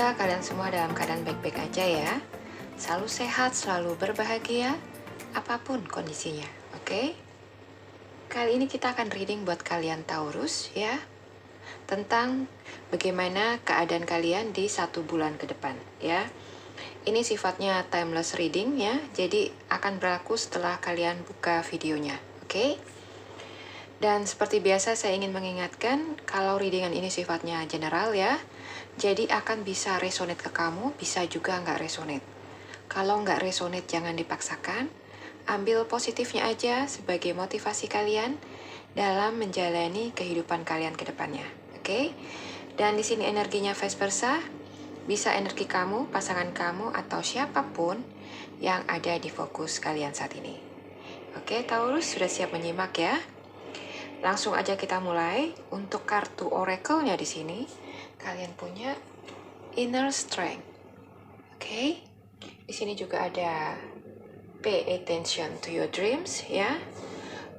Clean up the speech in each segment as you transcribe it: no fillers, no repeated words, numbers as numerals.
Semoga kalian semua dalam keadaan baik-baik aja ya. Selalu sehat, selalu berbahagia, apapun kondisinya, oke? Kali ini kita akan reading buat kalian Taurus ya, tentang bagaimana keadaan kalian di 1 bulan ke depan ya. Ini sifatnya timeless reading ya, jadi akan berlaku setelah kalian buka videonya, oke? Dan seperti biasa saya ingin mengingatkan kalau readingan ini sifatnya general ya, jadi akan bisa resonate ke kamu, bisa juga nggak resonate. Kalau nggak resonate jangan dipaksakan, ambil positifnya aja sebagai motivasi kalian dalam menjalani kehidupan kalian ke depannya, oke? Dan di sini energinya vice versa, bisa energi kamu, pasangan kamu, atau siapapun yang ada di fokus kalian saat ini. Oke, Taurus sudah siap menyimak ya? Langsung aja kita mulai. Untuk kartu oracle-nya di sini, kalian punya Inner Strength. Oke. Di sini juga ada Pay attention to your dreams ya.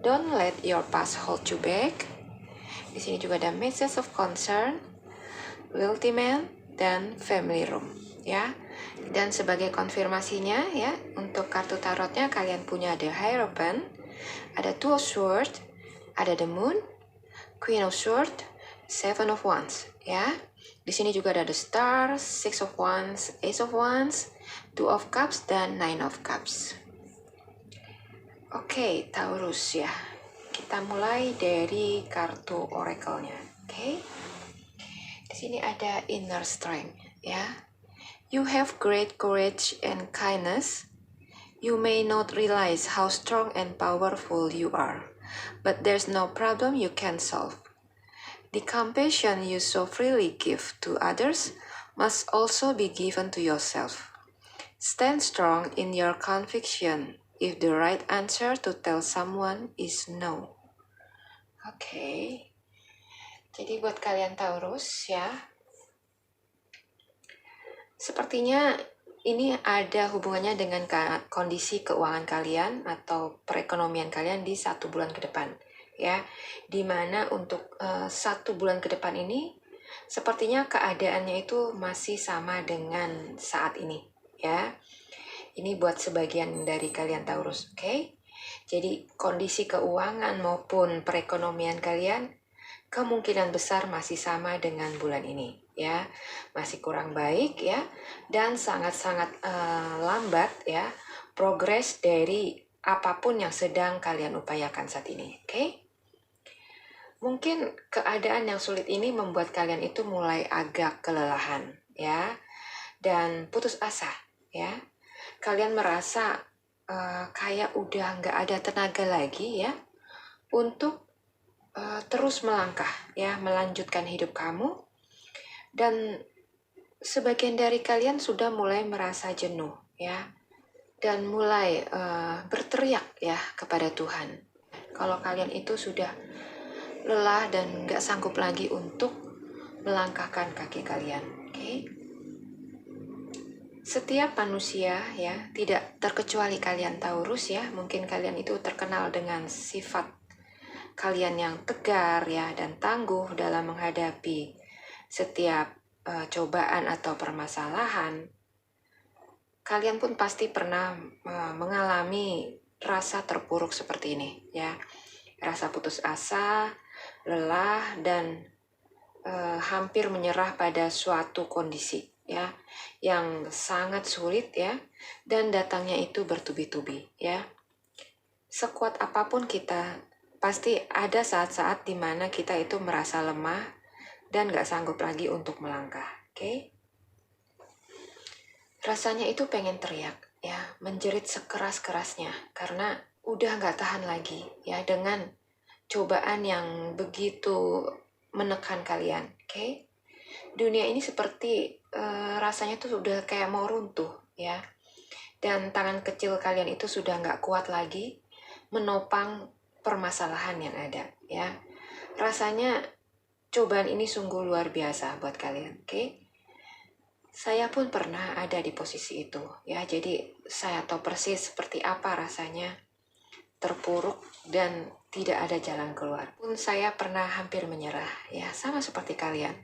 Don't let your past hold you back. Di sini juga ada Message of Concern, Wealthy Man, dan Family Room ya. Dan sebagai konfirmasinya ya, untuk kartu tarotnya kalian punya The Hierophant, ada Two of Swords, ada The Moon, Queen of Swords, Seven of Wands ya. Di sini juga ada The Star, Six of Wands, Ace of Wands, Two of Cups, dan Nine of Cups. Oke, Taurus ya. Kita mulai dari kartu oracle-nya. Oke. Di sini ada Inner Strength ya. You have great courage and kindness. You may not realize how strong and powerful you are, but there's no problem you can solve. The compassion you so freely give to others must also be given to yourself. Stand strong in your conviction if the right answer to tell someone is no. Oke. Jadi buat kalian Taurus ya, sepertinya ini ada hubungannya dengan kondisi keuangan kalian atau perekonomian kalian di 1 bulan ke depan ya, dimana untuk 1 bulan ke depan ini sepertinya keadaannya itu masih sama dengan saat ini ya. Ini buat sebagian dari kalian Taurus, oke? Jadi kondisi keuangan maupun perekonomian kalian kemungkinan besar masih sama dengan bulan ini ya, masih kurang baik ya, dan sangat-sangat lambat ya progres dari apapun yang sedang kalian upayakan saat ini, oke? Mungkin keadaan yang sulit ini membuat kalian itu mulai agak kelelahan ya, dan putus asa ya. Kalian merasa kayak udah nggak ada tenaga lagi ya untuk terus melangkah ya, melanjutkan hidup kamu. Dan sebagian dari kalian sudah mulai merasa jenuh ya, dan mulai berteriak ya kepada Tuhan kalau kalian itu sudah lelah dan gak sanggup lagi untuk melangkahkan kaki kalian, oke? Setiap manusia ya, tidak terkecuali kalian Taurus ya, mungkin kalian itu terkenal dengan sifat kalian yang tegar ya dan tangguh dalam menghadapi setiap cobaan atau permasalahan. Kalian pun pasti pernah mengalami rasa terpuruk seperti ini ya, rasa putus asa, lelah, dan hampir menyerah pada suatu kondisi ya yang sangat sulit ya, dan datangnya itu bertubi-tubi ya. Sekuat apapun kita, pasti ada saat-saat di mana kita itu merasa lemah dan gak sanggup lagi untuk melangkah, oke? Rasanya itu pengen teriak ya, menjerit sekeras-kerasnya karena udah gak tahan lagi ya dengan cobaan yang begitu menekan kalian, oke? Dunia ini seperti rasanya tuh udah kayak mau runtuh ya, dan tangan kecil kalian itu sudah gak kuat lagi menopang permasalahan yang ada ya. Rasanya cobaan ini sungguh luar biasa buat kalian, oke? Saya pun pernah ada di posisi itu ya, jadi saya tahu persis seperti apa rasanya terpuruk dan tidak ada jalan keluar. Pun saya pernah hampir menyerah ya, sama seperti kalian.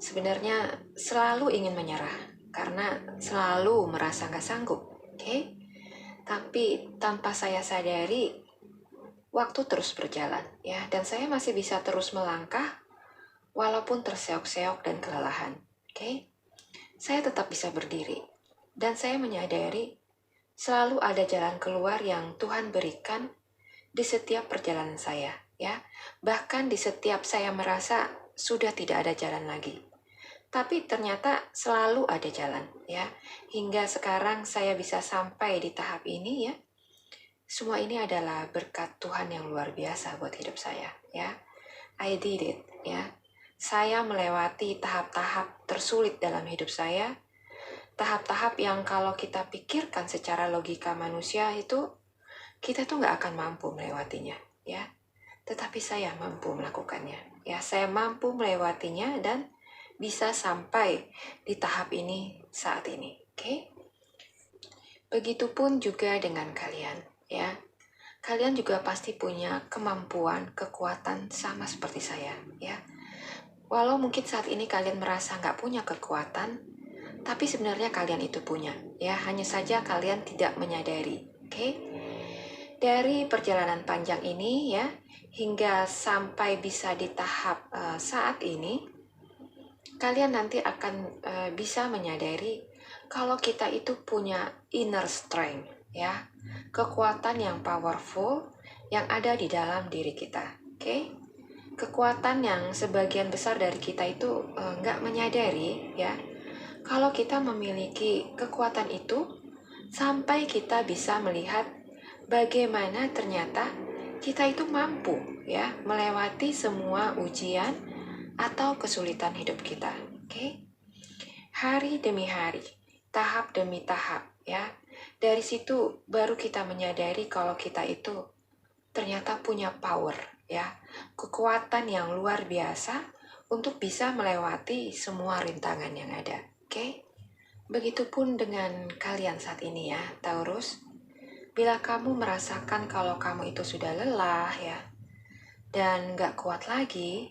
sebenarnya selalu ingin menyerah karena selalu merasa nggak sanggup, oke? Tapi tanpa saya sadari, waktu terus berjalan, ya, dan saya masih bisa terus melangkah walaupun terseok-seok dan kelelahan, oke? Saya tetap bisa berdiri, dan saya menyadari selalu ada jalan keluar yang Tuhan berikan di setiap perjalanan saya, ya. Bahkan di setiap saya merasa sudah tidak ada jalan lagi. Tapi ternyata selalu ada jalan, ya. Hingga sekarang saya bisa sampai di tahap ini, ya. Semua ini adalah berkat Tuhan yang luar biasa buat hidup saya, ya. I did it, ya. Saya melewati tahap-tahap tersulit dalam hidup saya. Tahap-tahap yang kalau kita pikirkan secara logika manusia itu, kita tuh nggak akan mampu melewatinya, ya. Tetapi saya mampu melakukannya, ya. Saya mampu melewatinya dan bisa sampai di tahap ini saat ini, oke? Begitupun juga dengan kalian, ya. Kalian juga pasti punya kemampuan, kekuatan sama seperti saya, ya. Walau mungkin saat ini kalian merasa nggak punya kekuatan, tapi sebenarnya kalian itu punya, ya. Hanya saja kalian tidak menyadari, oke? Dari perjalanan panjang ini, ya, hingga sampai bisa di tahap saat ini, kalian nanti akan bisa menyadari kalau kita itu punya inner strength, ya, kekuatan yang powerful yang ada di dalam diri kita, oke? Kekuatan yang sebagian besar dari kita itu nggak menyadari, ya, kalau kita memiliki kekuatan itu sampai kita bisa melihat bagaimana ternyata kita itu mampu, ya, melewati semua ujian atau kesulitan hidup kita, oke? Hari demi hari, tahap demi tahap, ya. Dari situ baru kita menyadari kalau kita itu ternyata punya power, ya, kekuatan yang luar biasa untuk bisa melewati semua rintangan yang ada, oke? Begitupun dengan kalian saat ini, ya, Taurus. Bila kamu merasakan kalau kamu itu sudah lelah, ya, dan gak kuat lagi,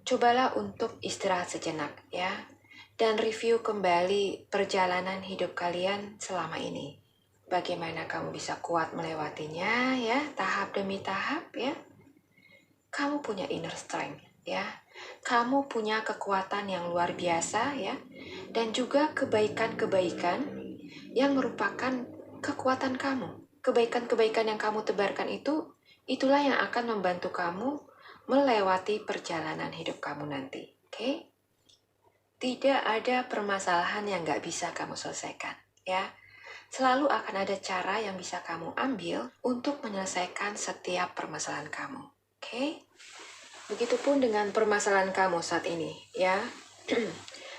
cobalah untuk istirahat sejenak, ya, dan review kembali perjalanan hidup kalian selama ini. Bagaimana kamu bisa kuat melewatinya, ya, tahap demi tahap, ya. Kamu punya inner strength, ya. Kamu punya kekuatan yang luar biasa, ya, dan juga kebaikan-kebaikan yang merupakan kekuatan kamu. Kebaikan-kebaikan yang kamu tebarkan itu, itulah yang akan membantu kamu melewati perjalanan hidup kamu nanti, oke? Tidak ada permasalahan yang gak bisa kamu selesaikan, ya. Selalu akan ada cara yang bisa kamu ambil untuk menyelesaikan setiap permasalahan kamu, oke? Begitupun dengan permasalahan kamu saat ini, ya.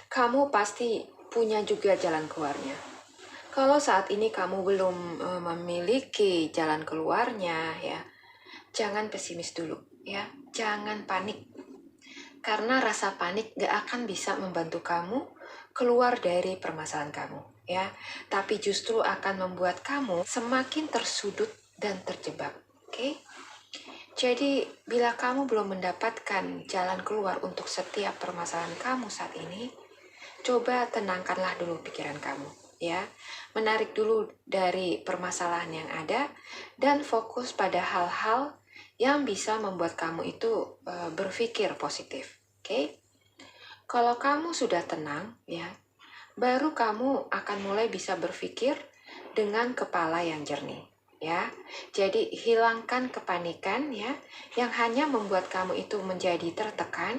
Kamu pasti punya juga jalan keluarnya. Kalau saat ini kamu belum memiliki jalan keluarnya, ya, jangan pesimis dulu, ya. Jangan panik. Karena rasa panik gak akan bisa membantu kamu keluar dari permasalahan kamu, ya. Tapi justru akan membuat kamu semakin tersudut dan terjebak, oke? Jadi, bila kamu belum mendapatkan jalan keluar untuk setiap permasalahan kamu saat ini, coba tenangkanlah dulu pikiran kamu, ya. Menarik dulu dari permasalahan yang ada dan fokus pada hal-hal yang bisa membuat kamu itu berpikir positif, oke? Kalau kamu sudah tenang, ya, baru kamu akan mulai bisa berpikir dengan kepala yang jernih, ya. Jadi hilangkan kepanikan, ya, yang hanya membuat kamu itu menjadi tertekan,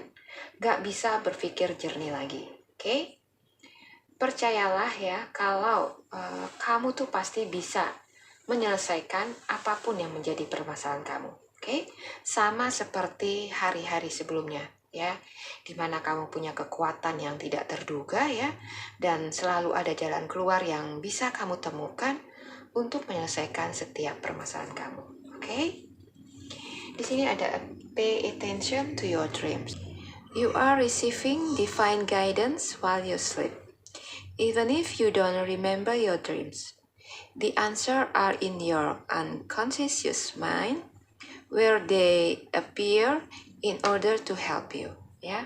gak bisa berpikir jernih lagi, oke? Percayalah, ya, kalau kamu tuh pasti bisa menyelesaikan apapun yang menjadi permasalahan kamu, oke? Sama seperti hari-hari sebelumnya, ya, dimana kamu punya kekuatan yang tidak terduga, ya, dan selalu ada jalan keluar yang bisa kamu temukan untuk menyelesaikan setiap permasalahan kamu, oke? Di sini ada pay attention to your dreams. You are receiving divine guidance while you sleep. Even if you don't remember your dreams, the answers are in your unconscious mind, where they appear in order to help you, ya.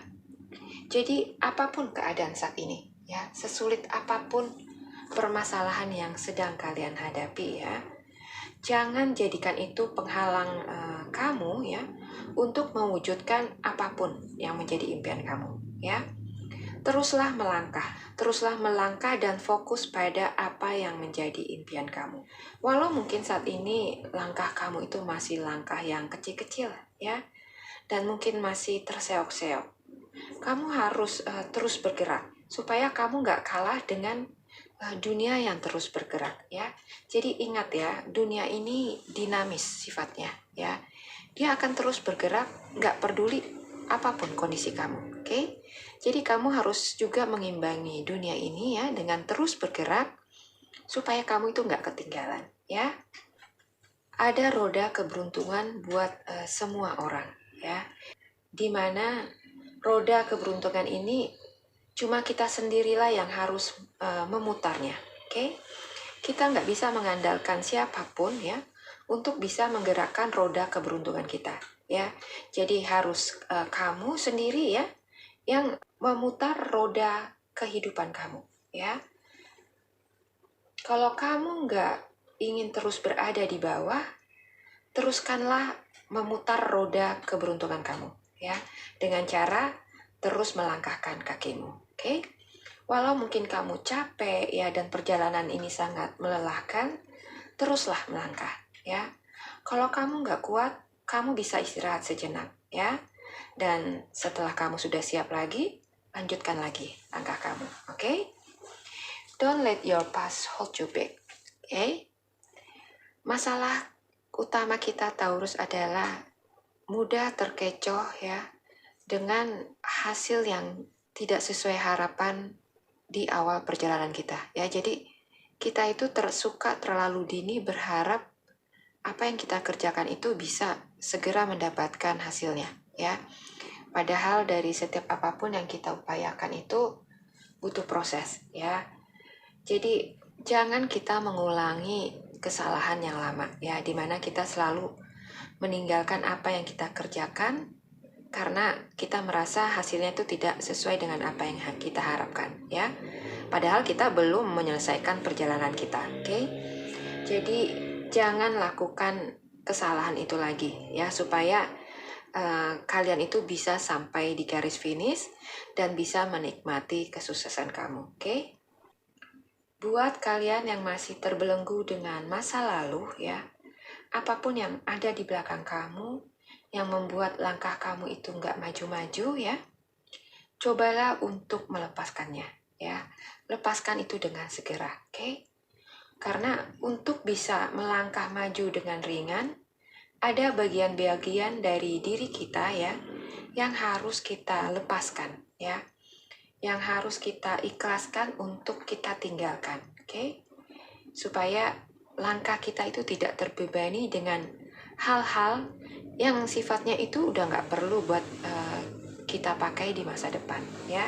Jadi apapun keadaan saat ini, ya, sesulit apapun permasalahan yang sedang kalian hadapi, ya, jangan jadikan itu penghalang kamu, ya, untuk mewujudkan apapun yang menjadi impian kamu, ya. Teruslah melangkah dan fokus pada apa yang menjadi impian kamu. Walau mungkin saat ini langkah kamu itu masih langkah yang kecil-kecil, ya, dan mungkin masih terseok-seok. Kamu harus terus bergerak supaya kamu nggak kalah dengan dunia yang terus bergerak, ya. Jadi ingat ya, dunia ini dinamis sifatnya, ya. Dia akan terus bergerak, nggak peduli apapun kondisi kamu, oke? Jadi kamu harus juga mengimbangi dunia ini ya dengan terus bergerak supaya kamu itu nggak ketinggalan, ya. Ada roda keberuntungan buat semua orang, ya. Dimana roda keberuntungan ini cuma kita sendirilah yang harus memutarnya, oke? Kita nggak bisa mengandalkan siapapun ya untuk bisa menggerakkan roda keberuntungan kita, ya. Jadi harus kamu sendiri ya yang memutar roda kehidupan kamu, ya. Kalau kamu nggak ingin terus berada di bawah, teruskanlah memutar roda keberuntungan kamu, ya, dengan cara terus melangkahkan kakimu, oke? Walau mungkin kamu capek ya dan perjalanan ini sangat melelahkan, teruslah melangkah, ya. Kalau kamu nggak kuat, kamu bisa istirahat sejenak, ya. Dan setelah kamu sudah siap lagi, lanjutkan lagi langkah kamu, oke? Don't let your past hold you back, oke? Masalah utama kita Taurus adalah mudah terkecoh ya dengan hasil yang tidak sesuai harapan di awal perjalanan kita, ya. Jadi kita itu suka terlalu dini berharap apa yang kita kerjakan itu bisa segera mendapatkan hasilnya, ya. Padahal dari setiap apapun yang kita upayakan itu butuh proses, ya. Jadi jangan kita mengulangi kesalahan yang lama, ya, dimana kita selalu meninggalkan apa yang kita kerjakan karena kita merasa hasilnya itu tidak sesuai dengan apa yang kita harapkan, ya. Padahal kita belum menyelesaikan perjalanan kita, oke? Jadi jangan lakukan kesalahan itu lagi, ya, supaya kalian itu bisa sampai di garis finish dan bisa menikmati kesuksesan kamu, oke? Buat kalian yang masih terbelenggu dengan masa lalu, ya, apapun yang ada di belakang kamu yang membuat langkah kamu itu nggak maju-maju, ya, cobalah untuk melepaskannya, ya. Lepaskan itu dengan segera, oke? Karena untuk bisa melangkah maju dengan ringan, ada bagian-bagian dari diri kita ya yang harus kita lepaskan, ya. Yang harus kita ikhlaskan untuk kita tinggalkan, oke? Supaya langkah kita itu tidak terbebani dengan hal-hal yang sifatnya itu udah nggak perlu buat kita pakai di masa depan, ya.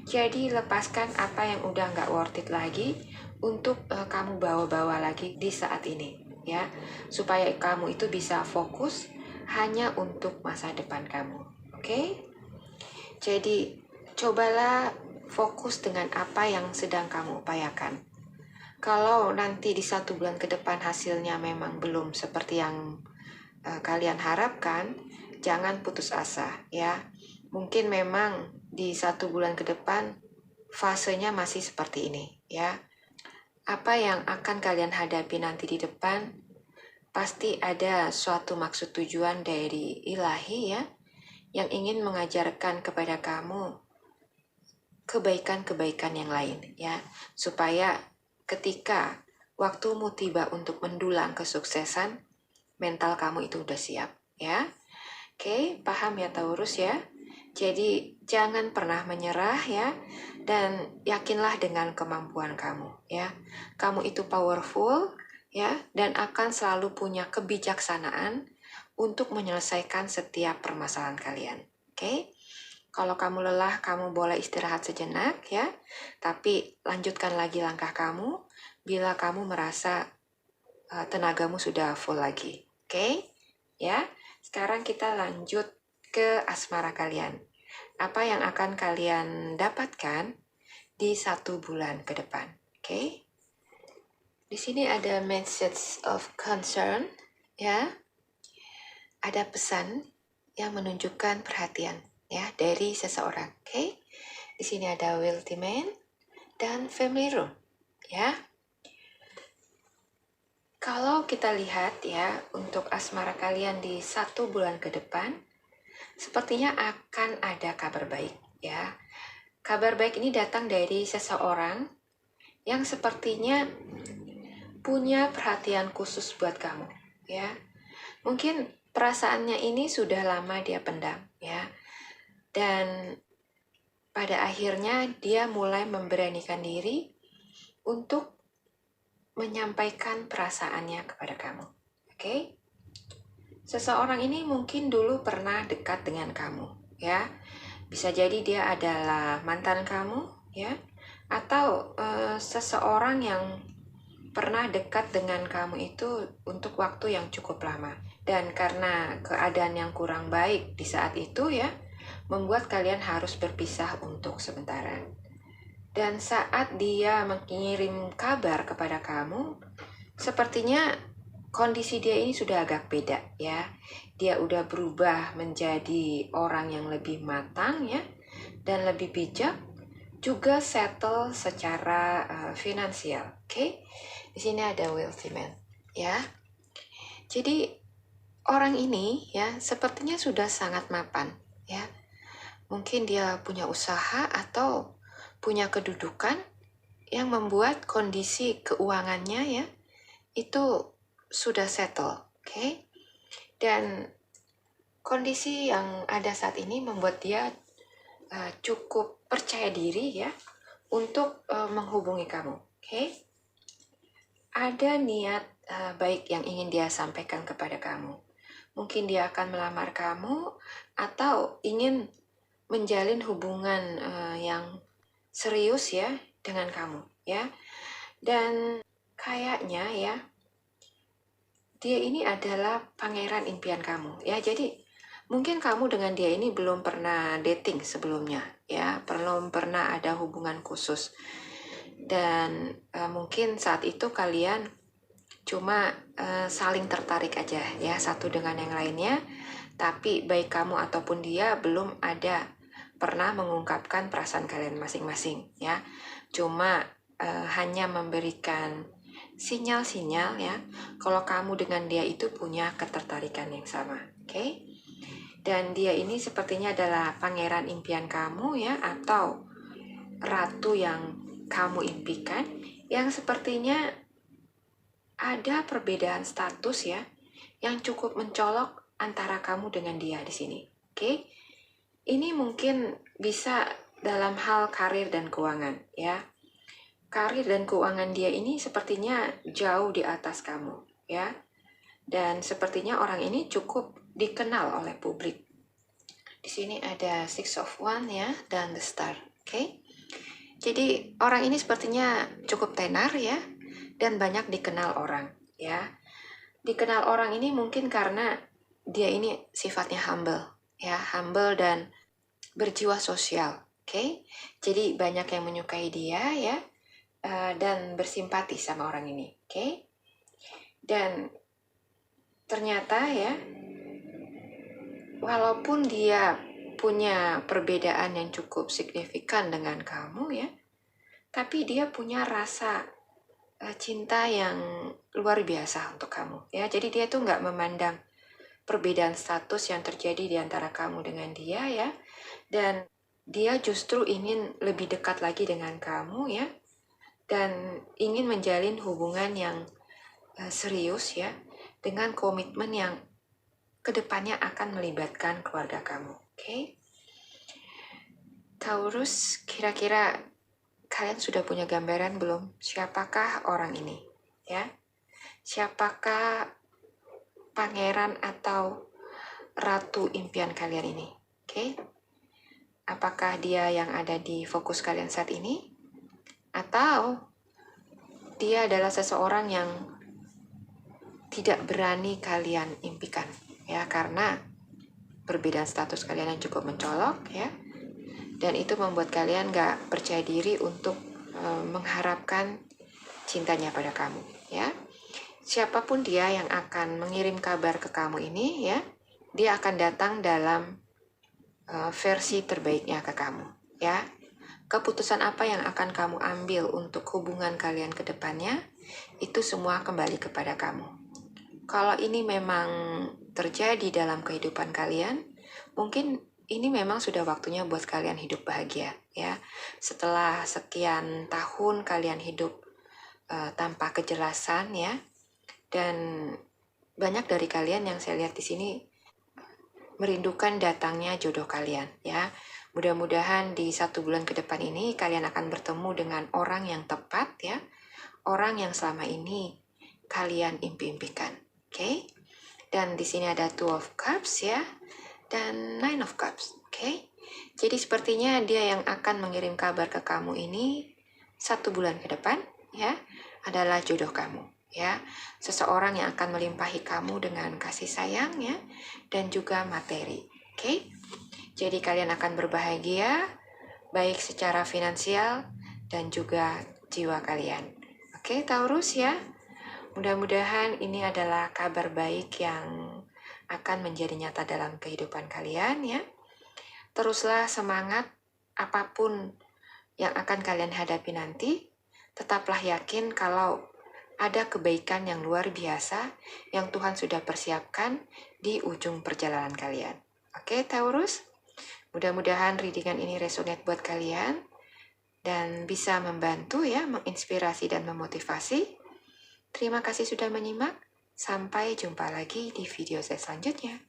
Jadi lepaskan apa yang udah nggak worth it lagi untuk kamu bawa-bawa lagi di saat ini, ya. Supaya kamu itu bisa fokus hanya untuk masa depan kamu, oke? Jadi cobalah fokus dengan apa yang sedang kamu upayakan. Kalau nanti di 1 bulan ke depan hasilnya memang belum seperti yang kalian harapkan, jangan putus asa, ya. Mungkin memang di 1 bulan ke depan fasenya masih seperti ini, ya. Apa yang akan kalian hadapi nanti di depan pasti ada suatu maksud tujuan dari ilahi, ya, yang ingin mengajarkan kepada kamu kebaikan-kebaikan yang lain, ya, supaya ketika waktumu tiba untuk mendulang kesuksesan, mental kamu itu udah siap, ya. Oke, paham ya Taurus, ya. Jadi jangan pernah menyerah, ya, dan yakinlah dengan kemampuan kamu, ya. Kamu itu powerful, ya, dan akan selalu punya kebijaksanaan untuk menyelesaikan setiap permasalahan kalian, oke? Kalau kamu lelah, kamu boleh istirahat sejenak, ya. Tapi lanjutkan lagi langkah kamu bila kamu merasa tenagamu sudah full lagi, oke? Ya. Sekarang kita lanjut ke asmara kalian. apa yang akan kalian dapatkan di 1 bulan ke depan. Oke? Di sini ada message of concern, ya. Ada pesan yang menunjukkan perhatian, ya, dari seseorang. Oke? Di sini ada wealthy man dan family room, ya. Kalau kita lihat ya, untuk asmara kalian di 1 bulan ke depan, sepertinya akan ada kabar baik, ya. Kabar baik ini datang dari seseorang yang sepertinya punya perhatian khusus buat kamu, ya. Mungkin perasaannya ini sudah lama dia pendam, ya. Dan pada akhirnya dia mulai memberanikan diri untuk menyampaikan perasaannya kepada kamu. Oke? Seseorang ini mungkin dulu pernah dekat dengan kamu, ya. Bisa jadi dia adalah mantan kamu, ya. Atau seseorang yang pernah dekat dengan kamu itu untuk waktu yang cukup lama. Dan karena keadaan yang kurang baik di saat itu, ya, membuat kalian harus berpisah untuk sementara. Dan saat dia mengirim kabar kepada kamu, sepertinya kondisi dia ini sudah agak beda, ya. Dia udah berubah menjadi orang yang lebih matang, ya, dan lebih bijak, juga settle secara finansial. Oke? Di sini ada wealthy man, ya. Jadi orang ini, ya, sepertinya sudah sangat mapan, ya. Mungkin dia punya usaha atau punya kedudukan yang membuat kondisi keuangannya, ya, itu sudah settle, oke? Dan kondisi yang ada saat ini membuat dia cukup percaya diri, ya, untuk menghubungi kamu, oke? Ada niat baik yang ingin dia sampaikan kepada kamu. Mungkin dia akan melamar kamu atau ingin menjalin hubungan yang serius, ya, dengan kamu, ya. Dan kayaknya, ya, dia ini adalah pangeran impian kamu, ya. Jadi mungkin kamu dengan dia ini belum pernah dating sebelumnya, ya, belum pernah ada hubungan khusus. Dan mungkin saat itu kalian cuma saling tertarik aja, ya, satu dengan yang lainnya. Tapi baik kamu ataupun dia belum ada pernah mengungkapkan perasaan kalian masing-masing, ya. Cuma hanya memberikan sinyal-sinyal, ya, kalau kamu dengan dia itu punya ketertarikan yang sama, oke? Dan dia ini sepertinya adalah pangeran impian kamu, ya, atau ratu yang kamu impikan, yang sepertinya ada perbedaan status, ya, yang cukup mencolok antara kamu dengan dia di sini, oke? Ini mungkin bisa dalam hal karir dan keuangan, ya. Karir dan keuangan dia ini sepertinya jauh di atas kamu, ya. Dan sepertinya orang ini cukup dikenal oleh publik. Di sini ada Six of Wands, ya, dan the Star, oke? Jadi orang ini sepertinya cukup tenar, ya, dan banyak dikenal orang, ya. Dikenal orang ini mungkin karena dia ini sifatnya humble, ya, humble dan berjiwa sosial, oke? Jadi banyak yang menyukai dia, ya, dan bersimpati sama orang ini, oke? Dan ternyata, ya, walaupun dia punya perbedaan yang cukup signifikan dengan kamu, ya, tapi dia punya rasa cinta yang luar biasa untuk kamu, ya. Jadi dia tuh nggak memandang perbedaan status yang terjadi di antara kamu dengan dia, ya. Dan dia justru ingin lebih dekat lagi dengan kamu, ya, dan ingin menjalin hubungan yang serius, ya, dengan komitmen yang kedepannya akan melibatkan keluarga kamu, oke? Taurus, kira-kira kalian sudah punya gambaran belum siapakah orang ini, ya? Siapakah pangeran atau ratu impian kalian ini, oke? Apakah dia yang ada di fokus kalian saat ini? Atau dia adalah seseorang yang tidak berani kalian impikan, ya, karena perbedaan status kalian yang cukup mencolok, ya, Dan itu membuat kalian gak percaya diri untuk mengharapkan cintanya pada kamu, ya. Siapapun dia yang akan mengirim kabar ke kamu ini, ya, dia akan datang dalam versi terbaiknya ke kamu, ya. Keputusan apa yang akan kamu ambil untuk hubungan kalian ke depannya, itu semua kembali kepada kamu. Kalau ini memang terjadi dalam kehidupan kalian, mungkin ini memang sudah waktunya buat kalian hidup bahagia, ya. Setelah sekian tahun kalian hidup tanpa kejelasan, ya, dan banyak dari kalian yang saya lihat di sini merindukan datangnya jodoh kalian, ya. Mudah-mudahan di 1 bulan ke depan ini kalian akan bertemu dengan orang yang tepat, ya. Orang yang selama ini kalian impi-impikan. Oke? Dan di sini ada Two of Cups, ya. Dan Nine of Cups. Oke? Jadi sepertinya dia yang akan mengirim kabar ke kamu ini 1 bulan ke depan, ya, adalah jodoh kamu, ya. Seseorang yang akan melimpahi kamu dengan kasih sayang, ya, dan juga materi. Oke? Jadi kalian akan berbahagia, baik secara finansial dan juga jiwa kalian. Oke, Taurus, ya. Mudah-mudahan ini adalah kabar baik yang akan menjadi nyata dalam kehidupan kalian, ya. Teruslah semangat apapun yang akan kalian hadapi nanti. Tetaplah yakin kalau ada kebaikan yang luar biasa yang Tuhan sudah persiapkan di ujung perjalanan kalian. Oke, Taurus? Mudah-mudahan readingan ini resonate buat kalian dan bisa membantu, ya, menginspirasi dan memotivasi. Terima kasih sudah menyimak. Sampai jumpa lagi di video saya selanjutnya.